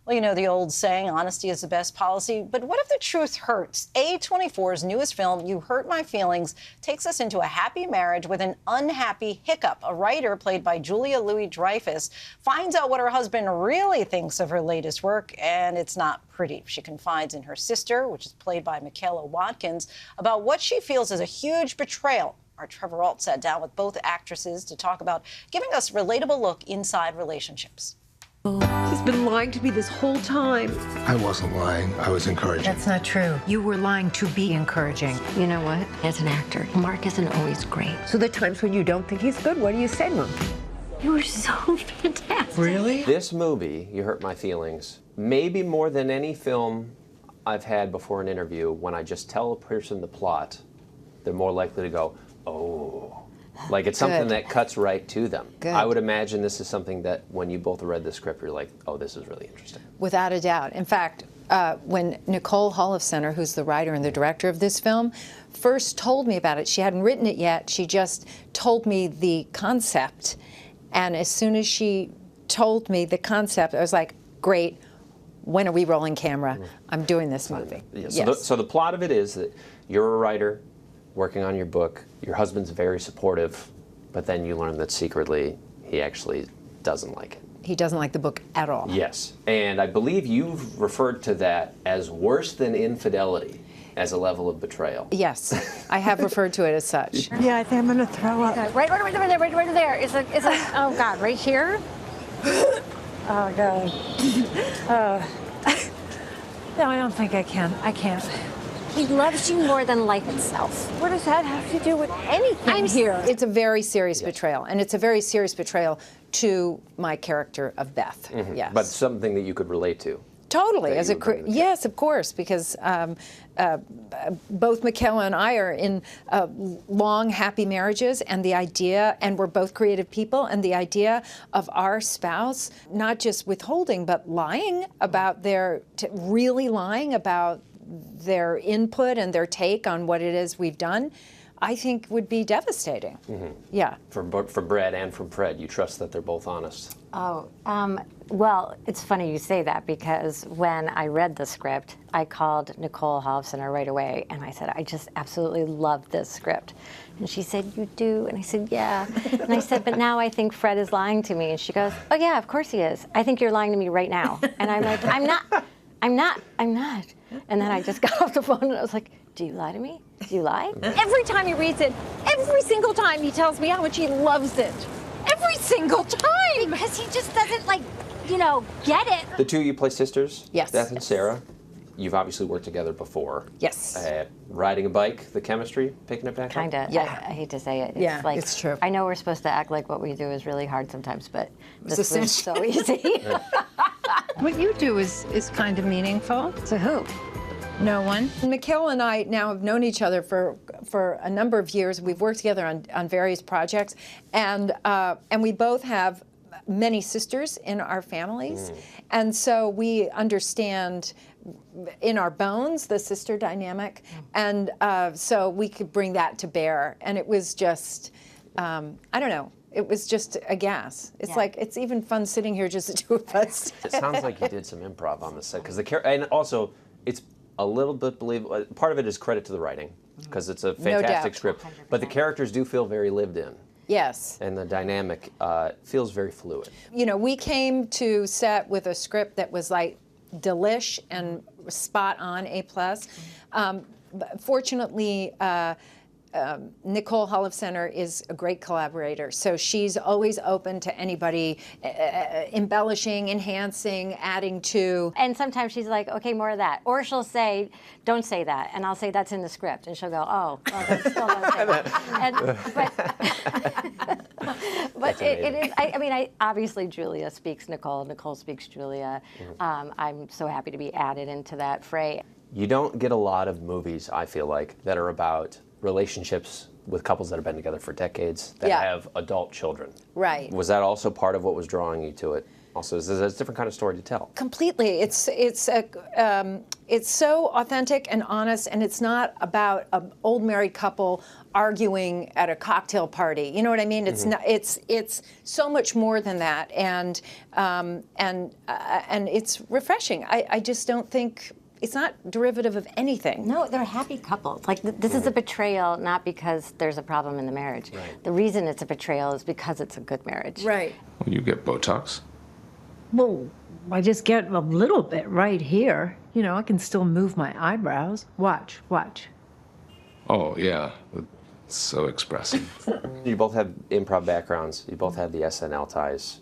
Well, you know the old saying, honesty is the best policy, but what if the truth hurts? A24's newest film, You Hurt My Feelings, takes us into a happy marriage with an unhappy hiccup. A writer, played by Julia Louis-Dreyfus, finds out what her husband really thinks of her latest work, and it's not pretty. She confides in her sister, which is played by Michaela Watkins, about what she feels is a huge betrayal. Our Trevor Ault sat down with both actresses to talk about giving us a relatable look inside relationships. He's been lying to me this whole time. I wasn't lying. I was encouraging. That's not true. You were lying to be encouraging. You know what? As an actor, Mark isn't always great. So the times when you don't think he's good, what do you say to him? You were so fantastic. Really? This movie, You Hurt My Feelings, maybe more than any film I've had before an interview, when I just tell a person the plot, they're more likely to go, oh. Like it's something that cuts right to them. Good. I would imagine this is something that when you both read the script, you're like, oh, this is really interesting. Without a doubt. In fact, when Nicole Holofcener, who's the writer and the director of this film, first told me about it, she hadn't written it yet, she just told me the concept. And as soon as she told me the concept, I was like, great, when are we rolling camera? I'm doing this movie. Yeah, Yes. so the plot of it is that you're a writer working on your book, your husband's very supportive, but then you learn that secretly he actually doesn't like it. He doesn't like the book at all. Yes, and I believe you've referred to that as worse than infidelity as a level of betrayal. Yes, I have referred to it as such. Yeah, I think I'm gonna throw up. Right there. Is it, oh God, right here? Oh God. No, I don't think I can. I can't. He loves you more than life itself. What does that have to do with anything here? It's a very serious betrayal, and it's a very serious betrayal to my character of Beth. Yes. But something that you could relate to. Totally, that as you a would bring to the yes, of course, because both Michaela and I are in long, happy marriages, and the idea, and we're both creative people, and the idea of our spouse not just withholding, but lying about really lying about their input and their take on what it is we've done, I think would be devastating. Yeah. For Brad and from Fred, you trust that they're both honest. Oh, well, it's funny you say that, because when I read the script, I called Nicole Holofcener right away, and I said, I just absolutely love this script. And she said, you do? And I said, yeah. And I said, but now I think Fred is lying to me. And she goes, oh yeah, of course he is. I think you're lying to me right now. And I'm like, I'm not. And then I just got off the phone and I was like, do you lie to me? Do you lie? Every time he reads it, every single time he tells me how much he loves it. Every single time! Because he just doesn't, like, get it. The two of you play sisters? Yes. Beth and Sarah. You've obviously worked together before. Yes. Riding a bike, the chemistry, picking up back? Kind of. Yeah. I hate to say it. It's Yeah, like, it's true. I know we're supposed to act like what we do is really hard sometimes, but this a was so easy. What you do is kind of meaningful. To who? No one. Michaela and I now have known each other for a number of years. We've worked together on various projects, and we both have many sisters in our families, and so we understand in our bones the sister dynamic, and so we could bring that to bear. And it was just, I don't know. It was just a gas. It's like, it's even fun sitting here just the two of us. It sounds like you did some improv on the set, because and also it's a little bit believable. Part of it is credit to the writing, because it's a fantastic script, but the characters do feel very lived in. Yes. And the dynamic feels very fluid. We came to set with a script that was like delish and spot on A+. Fortunately, Nicole Holofcener is a great collaborator, so she's always open to anybody embellishing, enhancing, adding to. And sometimes she's like, okay, more of that. Or she'll say, don't say that. And I'll say, that's in the script. And she'll go, oh, well, then still don't say that. But it is, obviously Julia speaks Nicole. Nicole speaks Julia. I'm so happy to be added into that fray. You don't get a lot of movies, I feel like, that are about relationships with couples that have been together for decades that have adult children. Right. Was that also part of what was drawing you to it Also, it's a different kind of story to tell. Completely. It's so authentic and honest, and it's not about an old married couple arguing at a cocktail party. You know what I mean? It's not. It's so much more than that, and it's refreshing. I just don't think. It's not derivative of anything. No, they're happy couples. Like, this is a betrayal not because there's a problem in the marriage. Right. The reason it's a betrayal is because it's a good marriage. Right. Well, you get Botox? Well, I just get a little bit right here. You know, I can still move my eyebrows. Watch. Oh, yeah. It's so expressive. You both have improv backgrounds. You both have the SNL ties.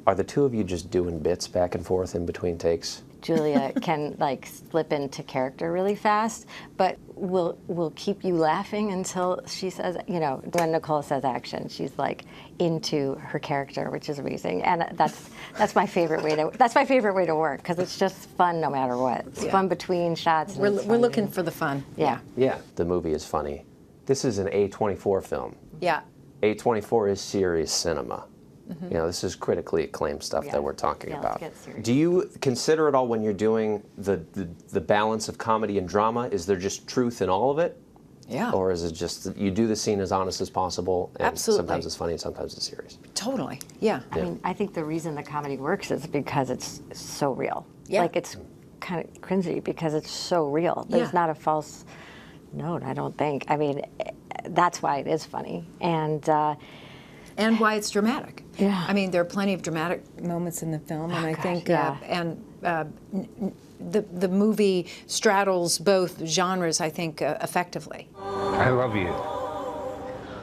Are the two of you just doing bits back and forth in between takes? Julia can like slip into character really fast, but will keep you laughing until she says, you know, when Nicole says action, she's like into her character, which is amazing, and that's my favorite way to work because it's just fun no matter what. It's fun between shots. And We're looking for the fun. Yeah. Yeah, the movie is funny. This is an A24 film. Yeah. A24 is serious cinema. You know, this is critically acclaimed stuff that we're talking about. Let's get serious. Do you consider at all when you're doing the balance of comedy and drama, is there just truth in all of it? Yeah. Or is it just that you do the scene as honest as possible and Absolutely. sometimes it's funny and sometimes it's serious? Totally. Yeah. I mean, I think the reason the comedy works is because it's so real. Yeah. Like, it's kind of cringy because it's so real. There's not a false note, I don't think. I mean, that's why it is funny. And why it's dramatic. Yeah. I mean, there are plenty of dramatic moments in the film, and I think, the movie straddles both genres, I think, effectively. I love you.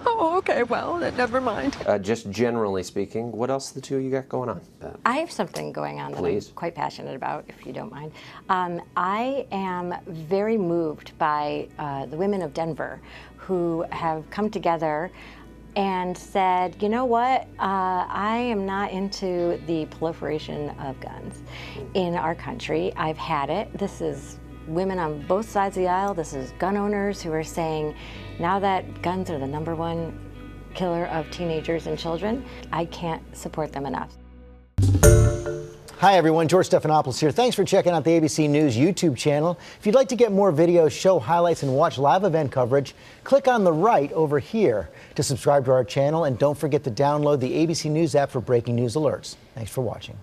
Oh, okay, well, never mind. Just generally speaking, what else the two of you got going on? I have something going on that Please. I'm quite passionate about, if you don't mind. I am very moved by the women of Denver who have come together and said, you know what, I am not into the proliferation of guns in our country. I've had it. This is women on both sides of the aisle. This is gun owners who are saying, now that guns are the #1 killer of teenagers and children, I can't support them enough. Hi everyone, George Stephanopoulos here. Thanks for checking out the ABC News YouTube channel. If you'd like to get more videos, show highlights, and watch live event coverage, click on the right over here to subscribe to our channel, and don't forget to download the ABC News app for breaking news alerts. Thanks for watching.